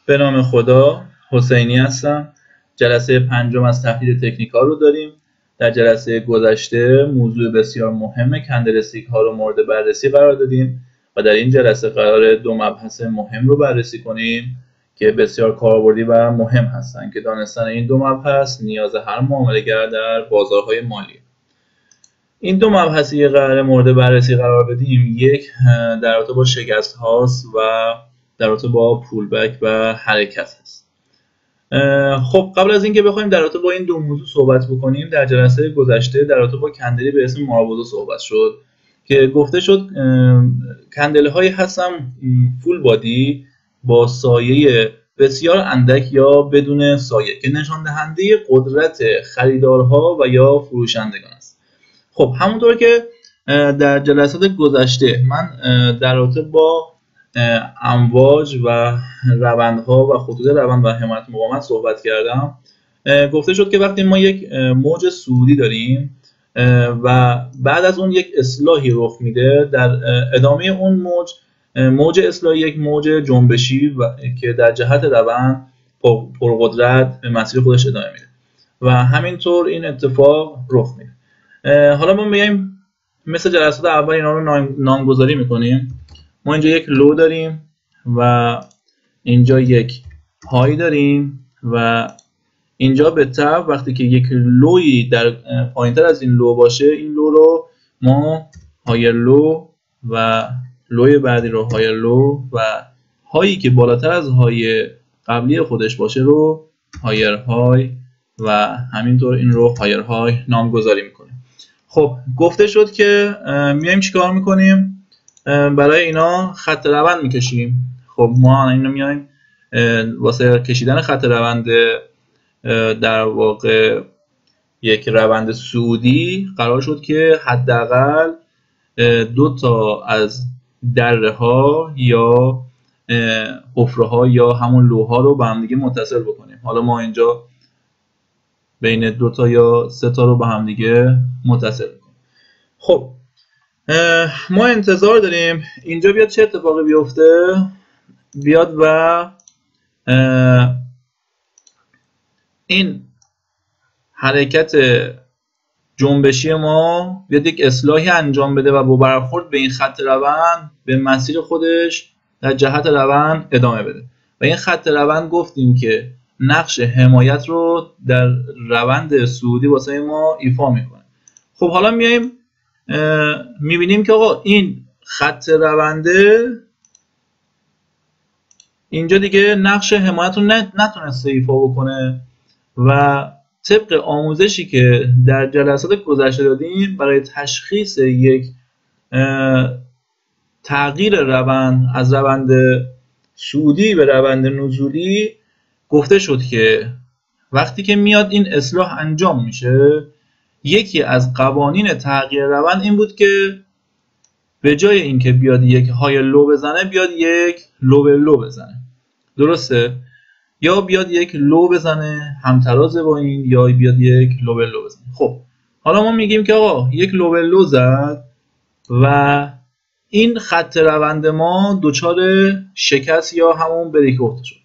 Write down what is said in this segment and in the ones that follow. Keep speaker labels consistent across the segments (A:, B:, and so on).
A: به نام خدا، حسینی هستم. جلسه پنجم از تحلیل تکنیکال رو داریم. در جلسه گذشته موضوع بسیار مهم کندلستیک ها رو مورد بررسی قرار دادیم و در این جلسه قرار دو مبحث مهم رو بررسی کنیم که بسیار کاربردی و مهم هستند که دانستن این دو مبحث نیاز هر معامله‌گر در بازارهای مالی. این دو مبحثی که قرار مورد بررسی قرار بدیم، یک در رابطه با شکست هاست و در رابطه با پولبک و حرکت هست. خب قبل از اینکه بخوایم در رابطه با این دو موضوع صحبت بکنیم، در جلسه گذشته در رابطه با کندلی به اسم مارابوزو صحبت شد که گفته شد کندل هایی هستن فول بادی با سایه بسیار اندک یا بدون سایه که نشان دهنده قدرت خریدارها و یا فروشندگان است. خب همونطور که در جلسات گذشته من در رابطه با امواج و روندها و خطوط روند و حمایت مقاومت صحبت کردم، گفته شد که وقتی ما یک موج صعودی داریم و بعد از اون یک اصلاحی رخ میده، در ادامه اون موج اصلاحی یک موج جنبشی و که در جهت روند پرقدرت به مسیر خودش ادامه میده و همینطور این اتفاق رخ میده. حالا ما میایم مثل جلسات اول اینا رو نامگذاری میکنیم. ما اینجا یک لو داریم و اینجا یک های داریم و اینجا به طب وقتی که یک لوی در پایینتر از این لو باشه، این لو رو ما هایر لو و لوی بعدی رو هایر لو و هایی که بالاتر از های قبلی خودش باشه رو هایر های و همینطور این رو هایر های نامگذاری میکنیم. خب گفته شد که میایم چیکار میکنیم؟ برای اینا خط روند میکشیم. خب ما اینو میایم واسه کشیدن خط روند در واقع یک روند صعودی قرار شد که حداقل دو تا از دره ها یا حفره ها یا همون لوها رو به هم دیگه متصل بکنیم. حالا ما اینجا بین دو تا یا سه تا رو به هم دیگه متصل بکنیم. خب ما انتظار داریم اینجا بیاد چه اتفاقی بیفته؟ بیاد و این حرکت جنبشی ما بیاد یک اصلاحی انجام بده و با برخورد به این خط روند به مسیر خودش در جهت روند ادامه بده و این خط روند گفتیم که نقش حمایت رو در روند صعودی واسه ما ایفا میکنه. خب حالا میایم میبینیم که آقا این خط رونده اینجا دیگه نقش حمایت رو نتونسته ایفا بکنه و طبق آموزشی که در جلسات گذشته دادیم برای تشخیص یک تغییر روند از روند صعودی به روند نزولی گفته شد که وقتی که میاد این اصلاح انجام میشه، یکی از قوانین تغییر روند این بود که به جای اینکه بیاد یک های لو بزنه بیاد یک لو به لو بزنه. درسته؟ یا بیاد یک لو بزنه همتراز با این یا بیاد یک لو به لو بزنه. خب حالا ما میگیم که آقا یک لو به لو زد و این خط روند ما دچار شکست یا همون بریک اوت شد.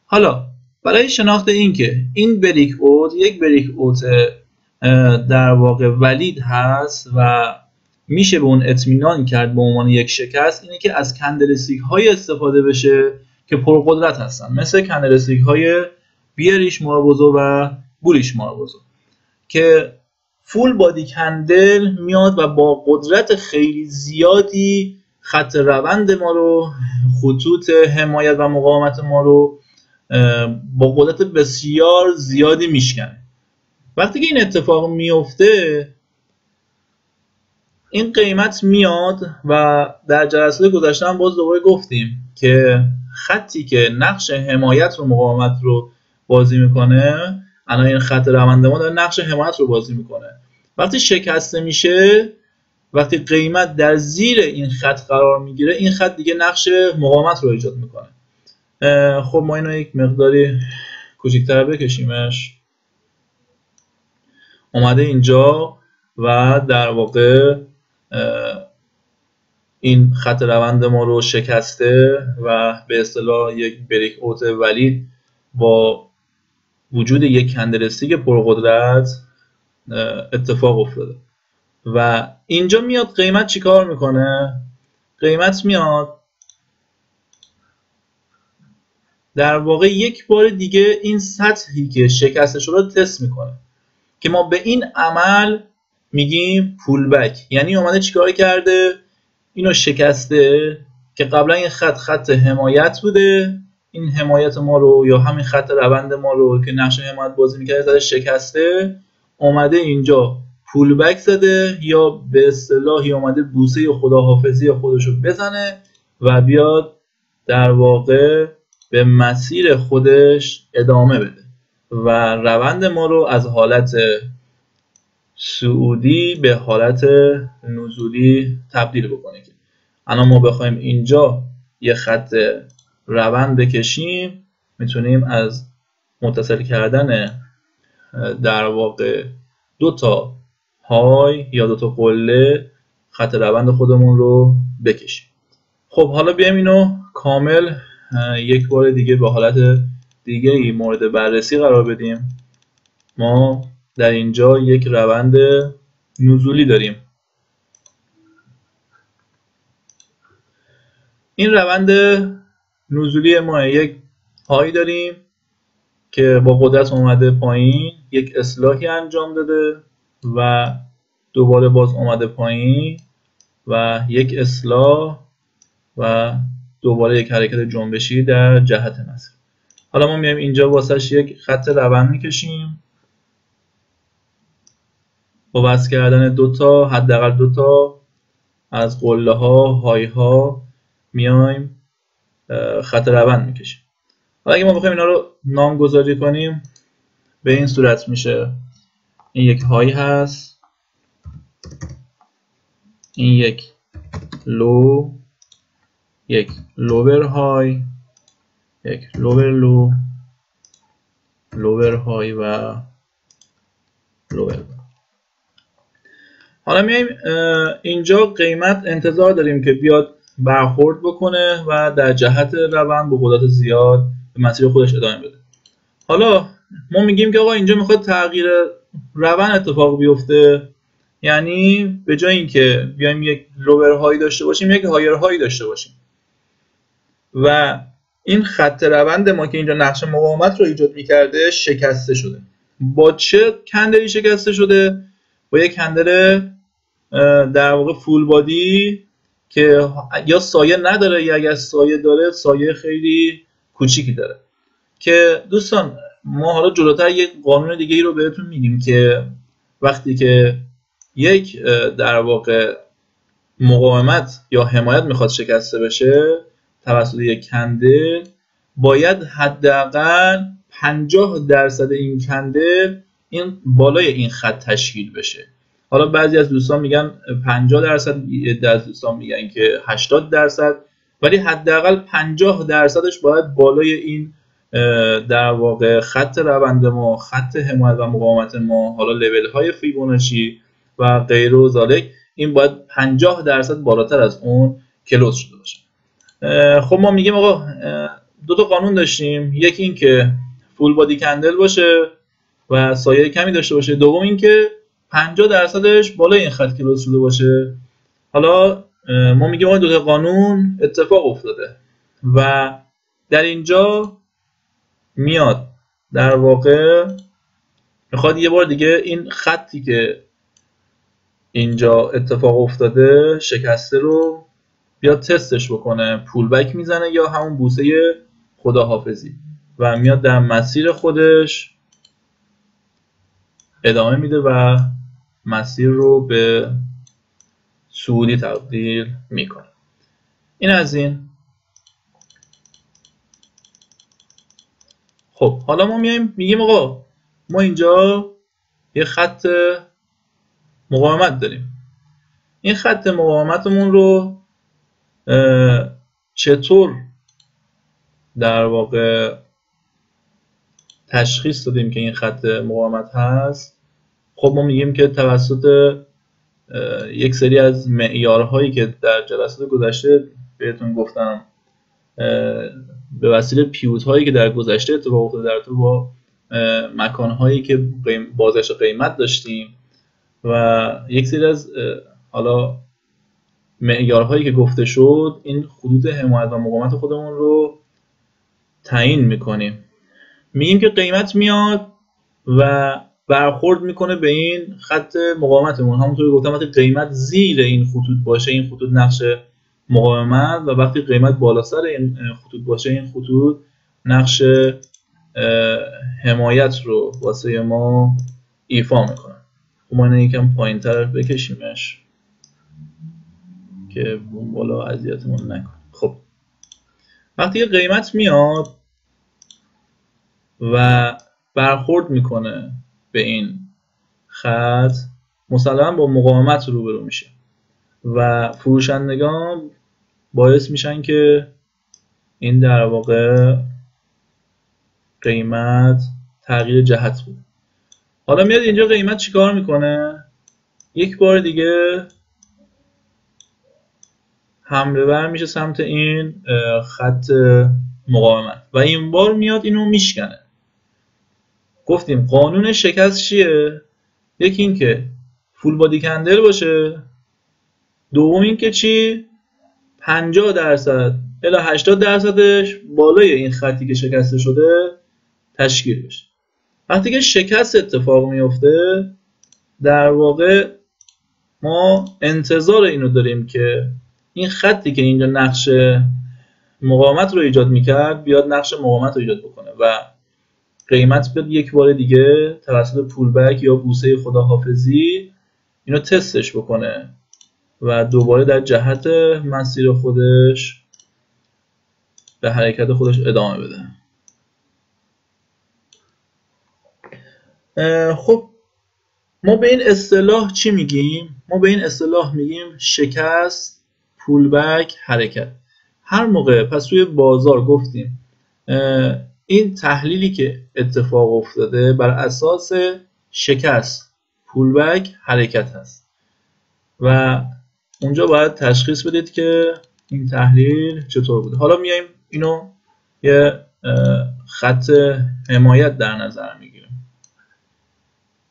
A: حالا برای شناخت این که این بریک اوت یک بریک اوت در واقع ولید هست و میشه به اون اطمینان کرد به عنوان یک شکست، اینه که از کندلستیک های استفاده بشه که پرقدرت هستن، مثل کندلستیک های بیریش مارابوزو و بولیش مارابوزو که فول بادی کندل میاد و با قدرت خیلی زیادی خط روند ما رو، خطوط حمایت و مقاومت ما رو با قدرت بسیار زیادی میشکنه. وقتی که این اتفاق میفته این قیمت میاد و در جلسه گذشته هم باز دوباره گفتیم که خطی که نقش حمایت رو مقاومت رو بازی میکنه، الان این خط روند ما داره نقش حمایت رو بازی میکنه. وقتی شکسته میشه، وقتی قیمت در زیر این خط قرار میگیره، این خط دیگه نقش مقاومت رو ایجاد میکنه. خب ما اینو یک مقداری کوچیک‌تر بکشیمش. اومده اینجا و در واقع این خط روند ما رو شکسته و به اصطلاح یک بریک اوت ولید با وجود یک کندلستیک پرقدرت اتفاق افتاده. و اینجا میاد قیمت چیکار میکنه؟ قیمت میاد در واقع یک بار دیگه این سطحی که شکسته شده رو تست میکنه که ما به این عمل میگیم پول بک. یعنی اومده چیکار کرده؟ اینو شکسته که قبلا این خط حمایت بوده، این حمایت ما رو یا همین خط روند ما رو که نقش حمایت بازی میکرده زده شکسته، اومده اینجا پول بک زده یا به اصطلاحی اومده بوسه خداحافظی خودش رو بزنه و بیاد در واقع به مسیر خودش ادامه بده و روند ما رو از حالت صعودی به حالت نزولی تبدیل بکنه. که الان ما بخوایم اینجا یه خط روند بکشیم، میتونیم از متصل کردن در واقع دو تا های یا دو تا قله خط روند خودمون رو بکشیم. خب حالا بیایم اینو کامل یک بار دیگه به حالت دیگه ای مورد بررسی قرار بدیم. ما در اینجا یک روند نزولی داریم. این روند نزولی ما یک های داریم که با قدرت اومده پایین، یک اصلاحی انجام داده و دوباره باز اومده پایین و یک اصلاح و دوباره یک حرکت جنبشی در جهت مسیر. حالا ما میایم اینجا واسش یک خط روند میکشیم با وصل کردن دوتا حداقل دوتا از قله ها های ها میایم خط روند میکشیم. حالا اگه ما بخوایم اینا رو نامگذاری کنیم به این صورت میشه: این یک های هست، این یک لو، یک لوور های، یک لوور لو، لوور های و لوور لو. حالا میایم اینجا قیمت انتظار داریم که بیاد برخورد بکنه و در جهت روند با قدرت زیاد به مسیر خودش ادامه بده. حالا ما میگیم که آقا اینجا میخواد تغییر روند اتفاق بیفته، یعنی به جای اینکه بیایم یک لوور هایی داشته باشیم یک هایر هایی داشته باشیم و این خط روند ما که اینجا نقش مقاومت رو ایجاد میکرده شکسته شده. با چه کندلی شکسته شده؟ با یک کندل در واقع فول بادی که یا سایه نداره یا اگر سایه داره سایه خیلی کوچیکی داره. که دوستان ما حالا جلوتر یک قانون دیگه ای رو بهتون میگیم که وقتی که یک در واقع مقاومت یا حمایت میخواد شکسته بشه توسط یک کندل، باید حداقل 50% این کندل این بالای این خط تشکیل بشه. حالا بعضی از دوستان میگن 50%، عده از دوستان میگن که 80%، ولی حداقل 50%ش باید بالای این در واقع خط روند ما، خط حمایت و مقاومت ما، حالا لول های فیبوناچی و غیره و ذالک، این باید 50% بالاتر از اون کلوز شده باشه. خب ما میگیم آقا دو تا قانون داشتیم، یکی این که فول بادی کندل باشه و سایه کمی داشته باشه، دوم این که 50%ش بالای این خط کلوز شده باشه. حالا ما میگیم آقا دو تا قانون اتفاق افتاده و در اینجا میاد در واقع میخواد یه بار دیگه این خطی که اینجا اتفاق افتاده شکسته رو بیاد تستش بکنه، پول بک میزنه یا همون بوسه خداحافظی و میاد در مسیر خودش ادامه میده و مسیر رو به صعودی تبدیل میکنه. این از این. خب حالا ما میگیم آقا ما اینجا یه خط مقاومت داریم، این خط مقاومتمون رو چطور در واقع تشخیص دادیم که این خط مقاومت هست؟ خب ما میگیم که توسط یک سری از معیارهایی که در جلسات گذشته بهتون گفتم به وسیله پیوت هایی که در گذشته اتفاق افتاده در تو با مکان هایی که بازگشت قیمت داشتیم و یک سری از حالا معیارهایی که گفته شد، این خطوط حمایت و مقاومت خودمون رو تعیین میکنیم. میگیم که قیمت میاد و برخورد میکنه به این خط مقاومتمون. همونطوری گفتم وقتی قیمت زیر این خطوط باشه، این خطوط نقش مقاومت، و وقتی قیمت بالا سر این خطوط باشه، این خطوط نقش حمایت رو واسه ما ایفا میکنه. ما اینو یکم پایین‌تر بکشیمش که بالا اذیتمون نکنه. خب وقتی قیمت میاد و برخورد میکنه به این خط، مسلماً با مقاومت روبرو میشه و فروشندگان باعث میشن که این در واقع قیمت تغییر جهت بود. حالا میاد اینجا قیمت چیکار میکنه؟ یک بار دیگه حمله ور میشه سمت این خط مقاومت و این بار میاد اینو میشکنه. گفتیم قانون شکست چیه؟ یکی این که فول بادی کندل باشه، دوم این که چی؟ 50% الی 80%ش بالای این خطی که شکسته شده تشکیل بشه. وقتی که شکست اتفاق میفته، در واقع ما انتظار اینو داریم که این خطی که اینجا نقش مقاومت رو ایجاد میکرد بیاد نقش مقاومت رو ایجاد بکنه و قیمت بیاد یک بار دیگه توسط پولبک یا بوسه خداحافظی اینو تستش بکنه و دوباره در جهت مسیر خودش به حرکت خودش ادامه بده. خب ما به این اصطلاح چی میگیم؟ ما به این اصطلاح میگیم شکست، پولبک، حرکت. هر موقع پس توی بازار گفتیم این تحلیلی که اتفاق افتاده بر اساس شکست، پولبک، حرکت هست و اونجا باید تشخیص بدید که این تحلیل چطور بوده. حالا میایم اینو یه خط حمایت در نظر میگیریم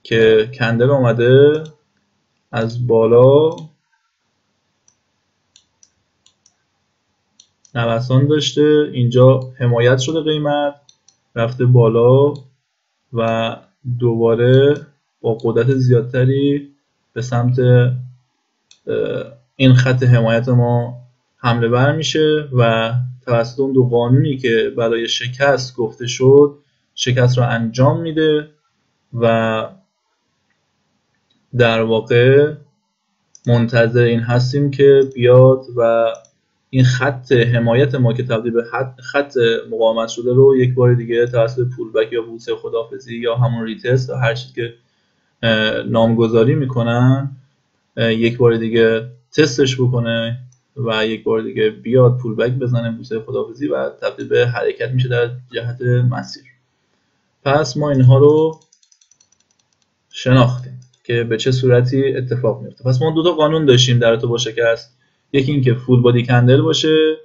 A: که کندل اومده از بالا نوسان داشته، اینجا حمایت شده، قیمت رفته بالا و دوباره با قدرت زیادتری به سمت این خط حمایت ما حمله ور میشه و توسط اون دو قانونی که برای شکست گفته شد شکست رو انجام میده و در واقع منتظر این هستیم که بیاد و این خط حمایت ما که تبدیل به خط مقاومت شده رو یک بار دیگه توسط پولبک یا بوسه خداحافظی یا همون ریتست و هر چیزی که نامگذاری میکنن یک بار دیگه تستش بکنه و یک بار دیگه بیاد پولبک بزنه، بوسه خداحافظی، و تبدیل به حرکت میشه در جهت مسیر. پس ما اینها رو شناختیم که به چه صورتی اتفاق میفته. پس ما دو تا قانون داشتیم در ارتباط با شکست. یکی این که فول بادی کندل باشه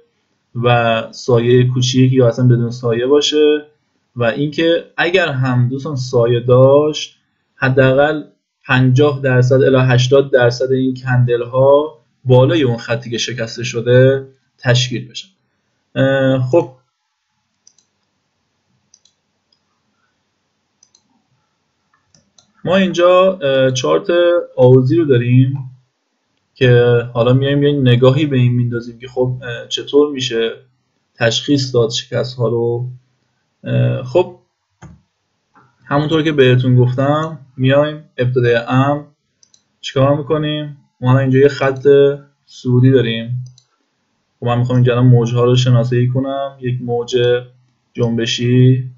A: و سایه کوچیکی یا اصلا بدون سایه باشه و اینکه اگر هم دوستان سایه داشت حداقل 50% الی 80% این کندل ها بالای اون خطی که شکسته شده تشکیل بشن. خب ما اینجا چارت آوزی رو داریم که حالا میایم یه نگاهی به این میندازیم که خب چطور میشه تشخیص داد شکست ها رو. خب همونطور که بهتون گفتم میایم ابتدای امر چیکار میکنیم؟ ما اینجا یه خط صعودی داریم. خب من میخوام اینجا موج ها رو شناسایی کنم. یک موج جنبشی،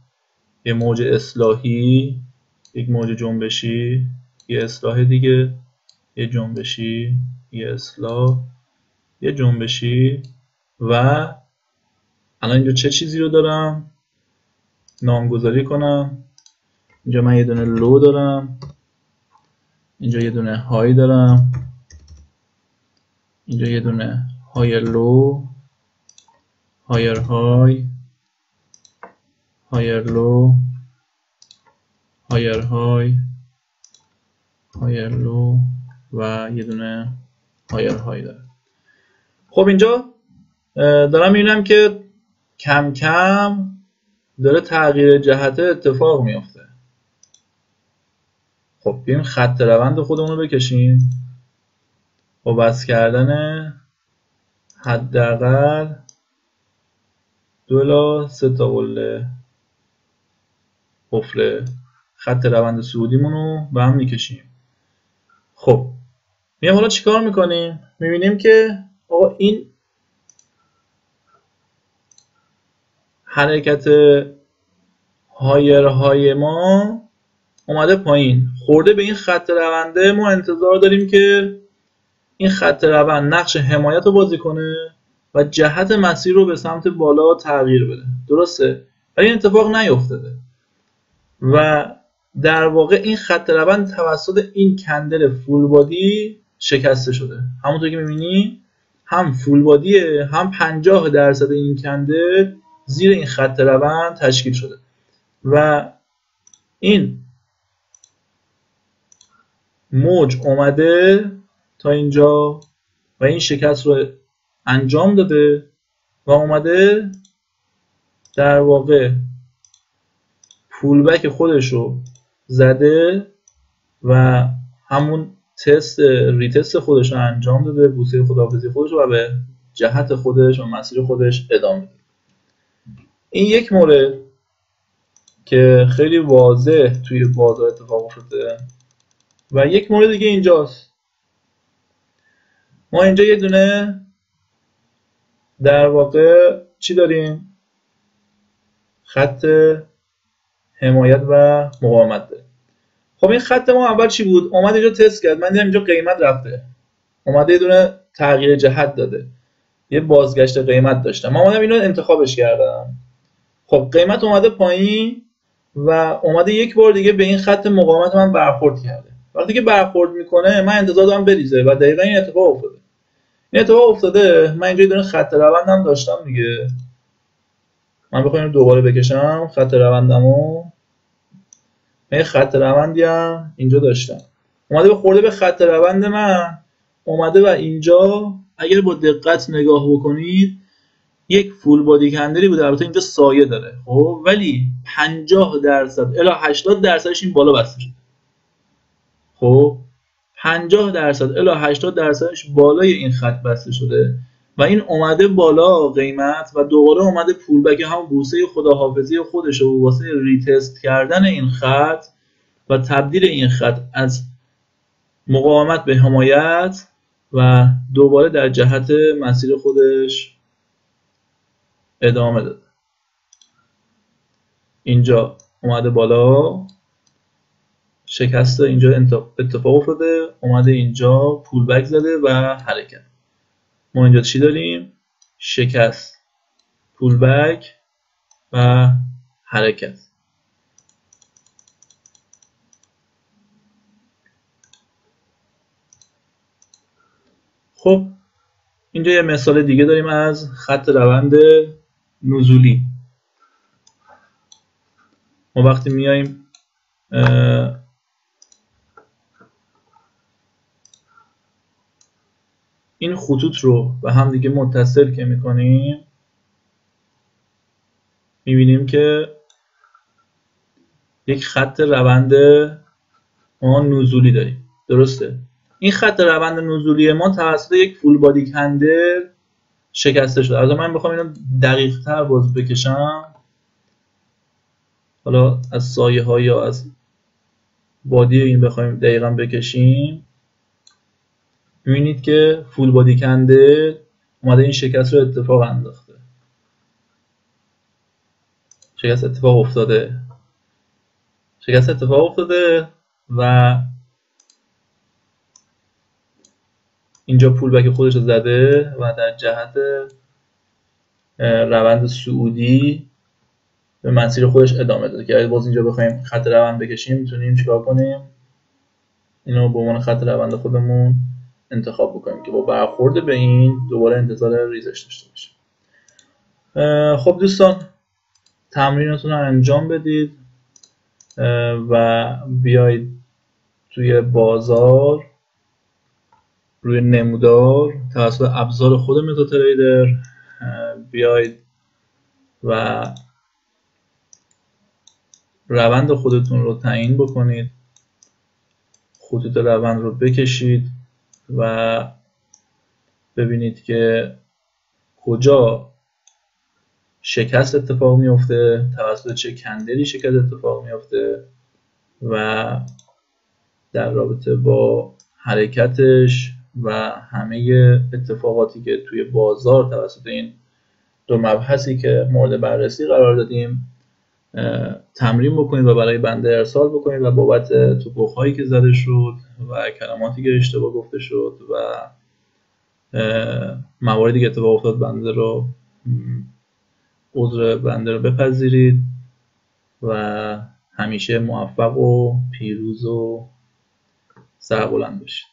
A: یه موج اصلاحی، یک موج جنبشی، یه اصلاح دیگه، یه جنبشی، یه اصلاح، یه جنبشی و الان اینجا چه چیزی رو دارم؟ نامگذاری کنم. اینجا من یه دونه لو دارم، اینجا یه دونه های دارم اینجا یه دونه هایر لو، هایر های، هایر لو، هایر های، هایر لو و یه دونه هایر های داره. خب اینجا دارم میبینم که کم کم داره تغییر جهت اتفاق میفته. خب بیایم خط روند خودمون رو بکشیم با بس کردن حداقل 2 الی 3 تا حفره خط روند صعودیمون رو به هم میکشیم. خب میام حالا چیکار میکنیم؟ میبینیم که آقا این حرکت هایرهای ما اومده پایین، خورده به این خط رونده. ما انتظار داریم که این خط روند نقش حمایت رو بازی کنه و جهت مسیر رو به سمت بالا تغییر بده. درسته؟ ولی این اتفاق نیفتاده و در واقع این خط روند توسط این کندل فول بادی شکسته شده. همونطور که می‌بینی هم فول بادیه هم 50% این کندل زیر این خط روند تشکیل شده و این موج اومده تا اینجا و این شکست رو انجام داده و اومده در واقع فولبک خودش رو زده و همون ریتست خودش رو انجام داده، بوسه خداحافظی خودش رو و به جهت خودش و مسیر خودش ادامه داده. این یک مورد که خیلی واضح توی بازار اتفاق افتاده و یک مورد دیگه اینجاست. ما اینجا یه دونه در واقع چی داریم؟ خط حمایت و مقاومت داریم. خب این خط ما اول چی بود؟ اومد اینجا تست کرد، من دیدم اینجا قیمت رفته، اومده یه دونه تغییر جهت داده، یه بازگشت قیمت داشتم، من اومدم اینو انتخابش کردم. خب قیمت اومده پایین و اومده یک بار دیگه به این خط مقاومت من برخورد کرده. وقتی که برخورد میکنه من انتظار دارم بریزه و دقیقاً این اتفاق افتاده. این اتفاق افتاده. من اینجا یه دونه خط روندم داشتم دیگه، من بخوام دوباره بکشم خط روندمو، من خط روندی هم اینجا داشتم، اومده به خورده به خط روند من، اومده و اینجا اگر با دقت نگاه بکنید یک فول بادی کندلی بوده. البته اینجا سایه داره خب، ولی 50% الی 80% این بالا بسته شده. خب 50% الی 80% بالای این خط بسته شده و این اومده بالا قیمت و دوباره اومده پول بک هم بوسه خداحافظی خودش رو واسه ریتست کردن این خط و تبدیل این خط از مقاومت به حمایت و دوباره در جهت مسیر خودش ادامه داده. اینجا اومده بالا، شکست اینجا اتفاق افتاده، اومده اینجا پول بک زده و حرکت. ما اینجا چی داریم؟ شکست، پول بک و حرکت. خب اینجا یه مثال دیگه داریم از خط روند نزولی. ما وقتی میایم این خطوط رو به هم دیگه متصل که میکنیم میبینیم که یک خط روند ما نزولی داریم. درسته؟ این خط روند نزولی ما توسط یک فول بادی کندل شکسته شده. از من بخوام اینو دقیق تر باز بکشم، حالا از سایه ها یا از بادی این بخوایم دقیقا بکشیم، میبینید که فول بادی کندل اومده این شکست رو اتفاق انداخته، شکست اتفاق افتاده و اینجا پول بک خودش رو زده و در جهت روند صعودی به مسیر خودش ادامه داده. که اگه باز اینجا بخوایم خط روند بکشیم میتونیم چیکار کنیم؟ اینو به عنوان خط روند خودمون انتخاب بکنیم که با برخورد به این دوباره انتظار ریزش داشته باشیم. خب دوستان، تمرینتون رو انجام بدید و بیایید توی بازار روی نمودار توسط ابزار خود متاتریدر بیایید و روند خودتون رو تعیین بکنید، خطوط روند رو بکشید و ببینید که کجا شکست اتفاق میفته، توسط چه کندلی شکست اتفاق میفته و در رابطه با حرکتش و همه اتفاقاتی که توی بازار توسط این دو مبحثی که مورد بررسی قرار دادیم تمرین بکنید و برای بنده ارسال بکنید و بابت توپخ‌هایی که زده شد و کلماتی که اشتباه گفته شد و مواردی که اتفاق افتاد بنده رو عذر بنده رو بپذیرید و همیشه موفق و پیروز و سربلند باشید.